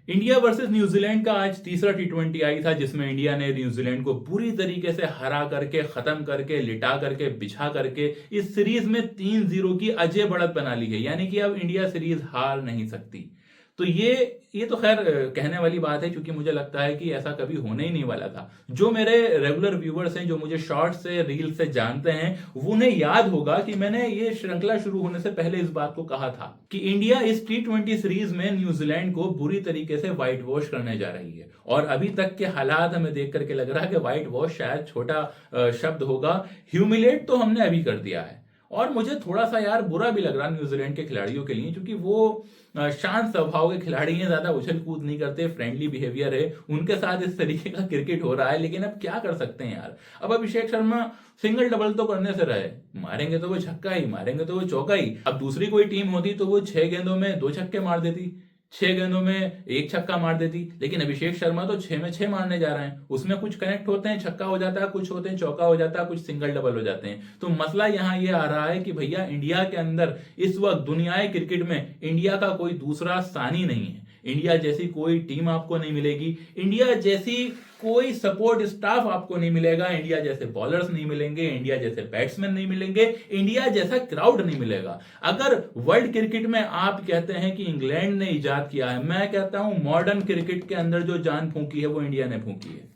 India versus New Zealand का आज तीसरा टी20 आई था, जिसमें इंडिया ने न्यूजीलैंड को पूरी तरीके से हरा करके, खत्म करके, लिटा करके, बिछा करके इस सीरीज में 3-0 की अजय बढ़त बना ली है। यानी कि अब इंडिया सीरीज हार नहीं सकती। तो ये तो खैर कहने वाली बात है, क्योंकि मुझे लगता है कि ऐसा कभी होने ही नहीं वाला था। जो मेरे रेगुलर व्यूअर्स हैं, जो मुझे शॉर्ट्स से, रील से जानते हैं, वो उन्हें याद होगा कि मैंने ये श्रृंखला शुरू होने से पहले इस बात को कहा था कि इंडिया इस टी20 सीरीज में न्यूजीलैंड को बुरी तरीके से व्हाइट वॉश करने जा रही है। और अभी तक के हालात हमें देख करके लग रहा है कि व्हाइट वॉश शायद छोटा शब्द होगा, ह्यूमिलेट तो हमने अभी कर दिया है। और मुझे थोड़ा सा यार बुरा भी लग रहा न्यूजीलैंड के खिलाड़ियों के लिए, क्योंकि वो शांत स्वभाव के खिलाड़ी हैं, ज्यादा उछल कूद नहीं करते, फ्रेंडली बिहेवियर है उनके साथ, इस तरीके का क्रिकेट हो रहा है। लेकिन अब क्या कर सकते हैं यार। अब अभिषेक शर्मा सिंगल डबल तो करने से रहे, मारेंगे तो वो छक्का ही, मारेंगे तो वो चौका ही। अब दूसरी कोई टीम होती तो वो 6 गेंदों में 2 छक्के मार देती, 6 गेंदों में 1 छक्का मार देती। लेकिन अभिषेक शर्मा तो 6 में 6 मारने जा रहे हैं। उसमें कुछ कनेक्ट होते हैं, छक्का हो जाता है, कुछ होते हैं चौका हो जाता है, कुछ सिंगल डबल हो जाते हैं। तो मसला यहां ये आ रहा है कि भैया इंडिया के अंदर इस वक्त दुनियाई क्रिकेट में इंडिया का कोई दूसरा सानी नहीं है। इंडिया जैसी कोई टीम आपको नहीं मिलेगी, इंडिया जैसी कोई सपोर्ट स्टाफ आपको नहीं मिलेगा, इंडिया जैसे बॉलर्स नहीं मिलेंगे, इंडिया जैसे बैट्समैन नहीं मिलेंगे, इंडिया जैसा क्राउड नहीं मिलेगा। अगर वर्ल्ड क्रिकेट में आप कहते हैं कि इंग्लैंड ने इजाद किया है, मैं कहता हूं मॉडर्न क्रिकेट के अंदर जो जान फूंकी है वो इंडिया ने फूंकी है।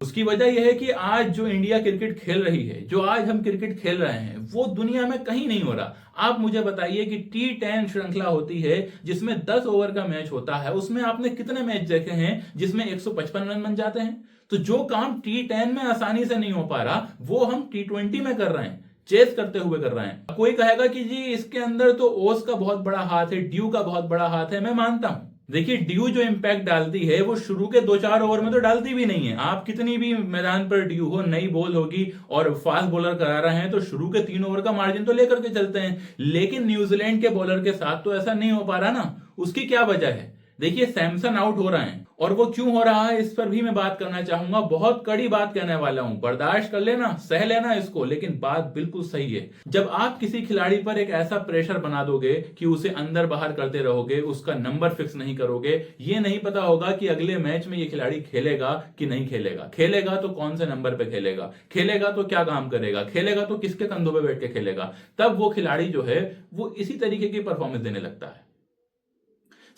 उसकी वजह यह है कि आज जो इंडिया क्रिकेट खेल रही है, जो आज हम क्रिकेट खेल रहे हैं, वो दुनिया में कहीं नहीं हो रहा। आप मुझे बताइए कि टी10 श्रृंखला होती है जिसमें 10 ओवर का मैच होता है, उसमें आपने कितने मैच देखे हैं जिसमें 155 रन बन जाते हैं। तो जो काम टी10 में आसानी से नहीं हो पा रहा, वो हम टी20 में कर रहे हैं, चेस करते हुए कर रहे हैं। कोई कहेगा कि जी इसके अंदर तो ओस का बहुत बड़ा हाथ है, ड्यू का बहुत बड़ा हाथ है। मैं मानता हूं, देखिए ड्यू जो इंपैक्ट डालती है वो शुरू के 2-4 ओवर में तो डालती भी नहीं है। आप कितनी भी मैदान पर ड्यू हो, नई बॉल होगी और फास्ट बॉलर करा रहे हैं, तो शुरू के 3 ओवर का मार्जिन तो लेकर के चलते हैं। लेकिन न्यूजीलैंड के बॉलर के साथ तो ऐसा नहीं हो पा रहा ना। उसकी क्या वजह है? देखिए सैमसन आउट हो रहे हैं, और वो क्यों हो रहा है इस पर भी मैं बात करना चाहूंगा। बहुत कड़ी बात कहने वाला हूं, बर्दाश्त कर लेना, सह लेना इसको, लेकिन बात बिल्कुल सही है। जब आप किसी खिलाड़ी पर एक ऐसा प्रेशर बना दोगे कि उसे अंदर बाहर करते रहोगे, उसका नंबर फिक्स नहीं करोगे, ये नहीं पता होगा कि अगले मैच में ये खिलाड़ी खेलेगा कि नहीं खेलेगा, खेलेगा तो कौन से नंबर पे खेलेगा, खेलेगा तो क्या काम करेगा, खेलेगा तो किसके कंधों पे बैठ के खेलेगा, तब वो खिलाड़ी जो है वो इसी तरीके की परफॉर्मेंस देने लगता है।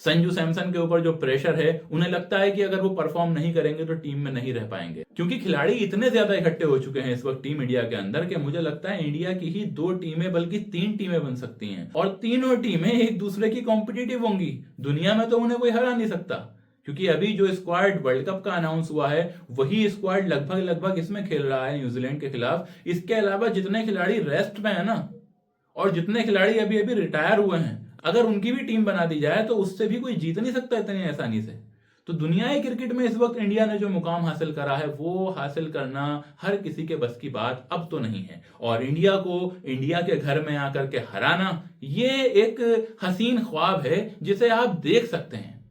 संजू सैमसन के ऊपर जो प्रेशर है, उन्हें लगता है कि अगर वो परफॉर्म नहीं करेंगे तो टीम में नहीं रह पाएंगे, क्योंकि खिलाड़ी इतने ज्यादा इकट्ठे हो चुके हैं इस वक्त टीम इंडिया के अंदर कि मुझे लगता है इंडिया की ही 2 टीमें बल्कि 3 टीमें बन सकती हैं, और तीनों टीमें एक दूसरे की कॉम्पिटिटिव होंगी। दुनिया में तो उन्हें कोई हरा नहीं सकता, क्योंकि अभी जो स्क्वाड वर्ल्ड कप का अनाउंस हुआ है, वही स्क्वाड लगभग लगभग इसमें खेल रहा है न्यूजीलैंड के खिलाफ। इसके अलावा जितने खिलाड़ी रेस्ट में है ना, और जितने खिलाड़ी अभी अभी रिटायर हुए हैं, अगर उनकी भी टीम बना दी जाए तो उससे भी कोई जीत नहीं सकता इतनी आसानी से। तो दुनियाई क्रिकेट में इस वक्त इंडिया ने जो मुकाम हासिल करा है, वो हासिल करना हर किसी के बस की बात अब तो नहीं है। और इंडिया को इंडिया के घर में आकर के हराना, ये एक हसीन ख्वाब है जिसे आप देख सकते हैं।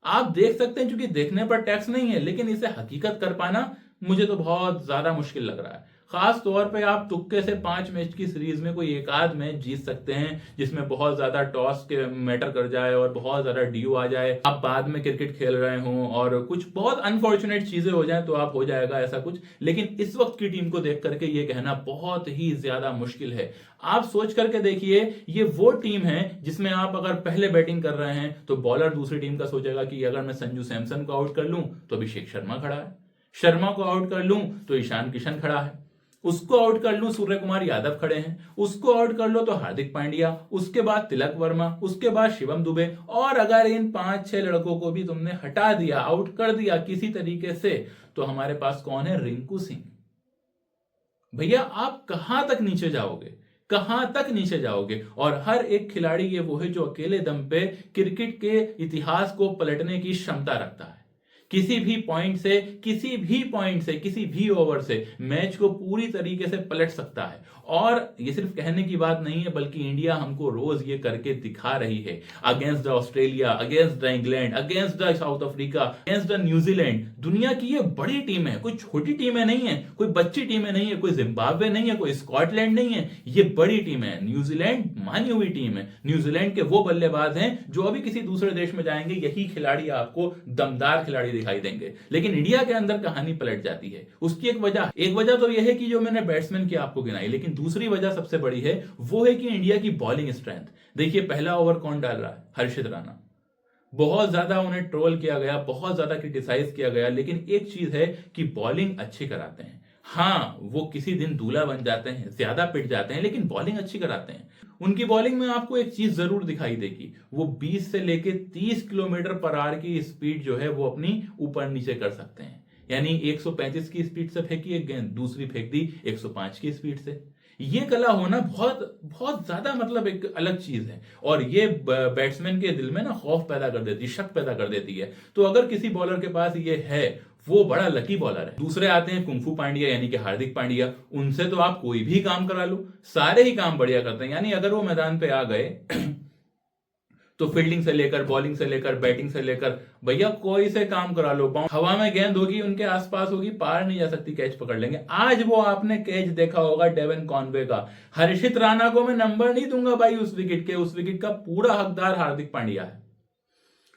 आप देख सकते हैं, क्योंकि देखने पर टैक्स नहीं है, लेकिन इसे हकीकत कर पाना मुझे तो बहुत ज्यादा मुश्किल लग रहा है। खास तौर पे आप तुक्के से 5 मैच की सीरीज में कोई एक आध मैच जीत सकते हैं, जिसमें बहुत ज्यादा टॉस के मैटर कर जाए और बहुत ज्यादा ड्यू आ जाए, आप बाद में क्रिकेट खेल रहे हो और कुछ बहुत अनफॉर्चुनेट चीजें हो जाए तो आप हो जाएगा ऐसा कुछ। लेकिन इस वक्त की टीम को देख करके ये कहना बहुत ही ज्यादा मुश्किल है। आप सोच करके देखिए, ये वो टीम है जिसमें आप अगर पहले बैटिंग कर रहे हैं तो बॉलर दूसरी टीम का सोचेगा कि अगर मैं संजू सैमसन को आउट कर लूं तो अभिषेक शर्मा खड़ा है, शर्मा को आउट कर लूं तो ईशान किशन खड़ा है, उसको आउट कर लूं सूर्य कुमार यादव खड़े हैं, उसको आउट कर लो तो हार्दिक पांड्या, उसके बाद तिलक वर्मा, उसके बाद शिवम दुबे। और अगर इन 5-6 लड़कों को भी तुमने हटा दिया, आउट कर दिया किसी तरीके से, तो हमारे पास कौन है? रिंकू सिंह। भैया आप कहां तक नीचे जाओगे, कहां तक नीचे जाओगे? और हर एक खिलाड़ी ये वो है जो अकेले दम पे क्रिकेट के इतिहास को पलटने की क्षमता रखता है। किसी भी पॉइंट से, किसी भी ओवर से मैच को पूरी तरीके से पलट सकता है। और ये सिर्फ कहने की बात नहीं है, बल्कि इंडिया हमको रोज ये करके दिखा रही है। Against the Australia, against the England, against the south Africa, against the New Zealand, दुनिया की ये बड़ी टीम है, कोई छोटी टीमें नहीं है, कोई बच्ची टीमें नहीं है, कोई जिम्बाब्वे नहीं है, कोई स्कॉटलैंड नहीं है, ये बड़ी टीम है। न्यूजीलैंड मानी हुई टीम है। न्यूजीलैंड के वो बल्लेबाज हैं जो अभी किसी दूसरे देश में जाएंगे, यही खिलाड़ी आपको दमदार खिलाड़ी दिखाई देंगे। लेकिन इंडिया के अंदर कहानी पलट जाती है। उसकी एक वजह तो यह है कि जो मैंने बैट्समैन की आपको गिनाई, लेकिन दूसरी वजह सबसे बड़ी है, वो है कि इंडिया की बॉलिंग स्ट्रेंथ। देखिए पहला ओवर कौन डाल रहा है? हर्षित राणा। बहुत ज्यादा उन्हें ट्रोल किया गया, बहुत ज्यादा क्रिटिसाइज किया गया, लेकिन एक चीज है कि बॉलिंग अच्छी कराते हैं। हाँ, वो किसी दिन दूल्हा बन जाते हैं, ज्यादा पिट जाते हैं, लेकिन बॉलिंग अच्छी कराते हैं। उनकी बॉलिंग में आपको एक चीज जरूर दिखाई देगी, वो 20 से लेके 30 किलोमीटर पर आवर की स्पीड जो है वो अपनी ऊपर नीचे कर सकते हैं। यानी 135 की स्पीड से फेंकी एक गेंद, दूसरी फेंक दी 105 की स्पीड से। ये कला होना बहुत बहुत ज्यादा मतलब एक अलग चीज है, और ये बैट्समैन के दिल में ना खौफ पैदा कर देती है, शक पैदा कर देती है। तो अगर किसी बॉलर के पास ये है, वो बड़ा लकी बॉलर है। दूसरे आते हैं कुंफू पांड्या, यानी कि हार्दिक पांड्या। उनसे तो आप कोई भी काम करा लो, सारे ही काम बढ़िया करते हैं। यानी अगर वो मैदान पे आ गए तो फील्डिंग से लेकर, बॉलिंग से लेकर, बैटिंग से लेकर, भैया कोई से काम करा लो। हवा में गेंद होगी, उनके आसपास होगी, पार नहीं जा सकती, कैच पकड़ लेंगे। आज वो आपने कैच देखा होगा डेवन कॉनवे का। हर्षित राणा को मैं नंबर नहीं दूंगा भाई उस विकेट के, उस विकेट का पूरा हकदार हार्दिक पांड्या है,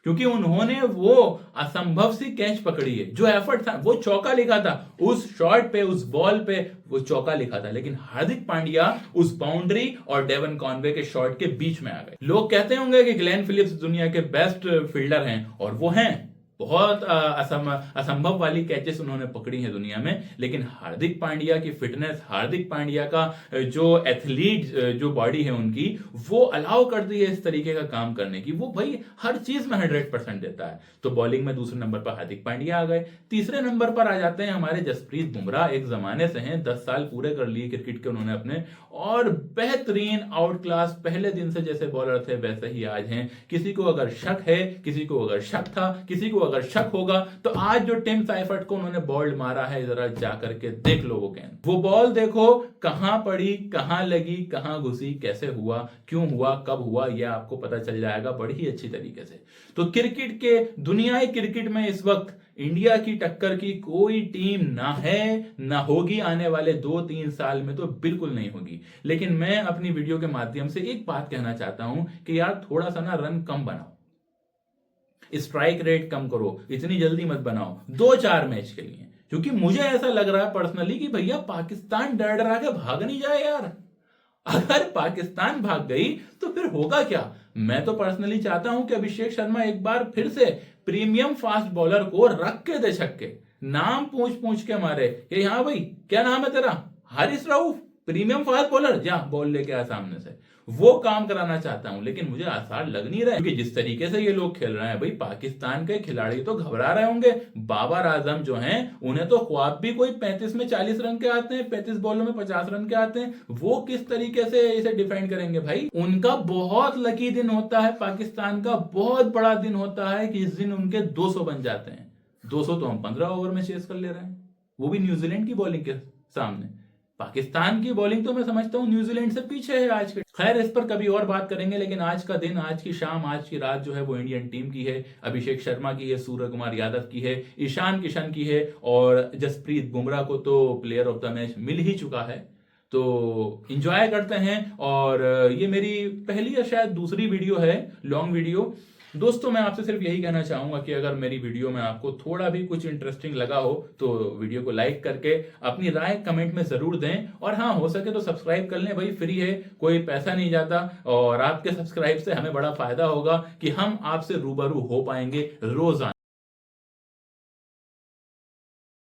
क्योंकि उन्होंने वो असंभव सी कैच पकड़ी है। जो एफर्ट था वो चौका लिखा था, उस शॉट पे, उस बॉल पे वो चौका लिखा था, लेकिन हार्दिक पांड्या उस बाउंड्री और डेवन कॉनवे के शॉट के बीच में आ गए। लोग कहते होंगे कि ग्लेन फिलिप्स दुनिया के बेस्ट फील्डर हैं, और वो हैं। बहुत असंभव वाली कैचेस उन्होंने पकड़ी हैं दुनिया में, लेकिन हार्दिक पांड्या की फिटनेस, हार्दिक पांड्या का जो एथलीट जो बॉडी है उनकी, वो अलाउ करती है इस तरीके का काम करने की। वो भाई हर चीज में 100% देता है। तो बॉलिंग में दूसरे नंबर पर हार्दिक पांड्या आ गए। तीसरे नंबर पर आ जाते हैं हमारे जसप्रीत बुमराह। एक जमाने से हैं, 10 साल पूरे कर लिए क्रिकेट के उन्होंने अपने, और बेहतरीन आउट क्लास, पहले दिन से जैसे बॉलर थे वैसे ही आज हैं। किसी को अगर शक है, किसी को अगर शक था, किसी को अगर शक होगा, तो आज जो टिम साइफर्ट को उन्होंने बॉल मारा है, जरा जाकर के देख लो वो गेंद। वो बॉल देखो कहां पड़ी, कहां लगी, कहां घुसी, कैसे हुआ, क्यों हुआ, कब हुआ, यह आपको पता चल जाएगा बड़ी ही अच्छी तरीके से। तो क्रिकेट के, दुनियाई क्रिकेट में इस वक्त इंडिया की टक्कर की कोई टीम ना है, ना होगी, आने वाले 2-3 साल में तो बिल्कुल नहीं होगी। लेकिन मैं अपनी वीडियो के माध्यम से एक बात कहना चाहता हूं कि यार थोड़ा सा ना रन कम बनाओ, स्ट्राइक रेट कम करो, इतनी जल्दी मत बनाओ 2-4 मैच के लिए। क्योंकि मुझे ऐसा लग रहा है पर्सनली कि भैया पाकिस्तान डर डरा के भाग नहीं जाए यार। अगर पाकिस्तान भाग गई तो फिर होगा क्या? मैं तो पर्सनली चाहता हूं कि अभिषेक शर्मा एक बार फिर से प्रीमियम फास्ट बॉलर को रख के दे छक्के, नाम पूछ पूछ के मारे कि हाँ भाई क्या नाम है तेरा? Haris Rauf, premium fast bowler, जा बॉल लेके आ सामने से। वो काम कराना चाहता हूं, लेकिन मुझे आसार लग नहीं रहा है, क्योंकि जिस तरीके से ये लोग खेल रहे हैं भाई, पाकिस्तान के खिलाड़ी तो घबरा रहे होंगे। बाबर आजम जो हैं, उन्हें तो ख्वाब भी कोई 35 में 40 रन के आते हैं, 35 बॉलों में 50 रन के आते हैं। वो किस तरीके से इसे डिफेंड करेंगे भाई? उनका बहुत लकी दिन होता है, पाकिस्तान का बहुत बड़ा दिन होता है कि इस दिन उनके 200 बन जाते हैं। 200 तो हम 15 ओवर में चेस कर ले रहे हैं, वो भी न्यूजीलैंड की बॉलिंग के सामने। पाकिस्तान की बॉलिंग तो मैं समझता हूं न्यूजीलैंड से पीछे है आज के। खैर इस पर कभी और बात करेंगे, लेकिन आज का दिन, आज की शाम, आज की रात जो है वो इंडियन टीम की है। अभिषेक शर्मा की है, सूर्य कुमार यादव की है, ईशान किशन की है, और जसप्रीत बुमराह को तो प्लेयर ऑफ द मैच मिल ही चुका है। तो इंजॉय करते हैं। और ये मेरी पहली या शायद दूसरी वीडियो है, लॉन्ग वीडियो। दोस्तों मैं आपसे सिर्फ यही कहना चाहूंगा कि अगर मेरी वीडियो में आपको थोड़ा भी कुछ इंटरेस्टिंग लगा हो तो वीडियो को लाइक करके अपनी राय कमेंट में जरूर दें, और हाँ हो सके तो सब्सक्राइब कर लें भाई, फ्री है, कोई पैसा नहीं जाता, और आपके सब्सक्राइब से हमें बड़ा फायदा होगा कि हम आपसे रूबरू हो पाएंगे रोजाना।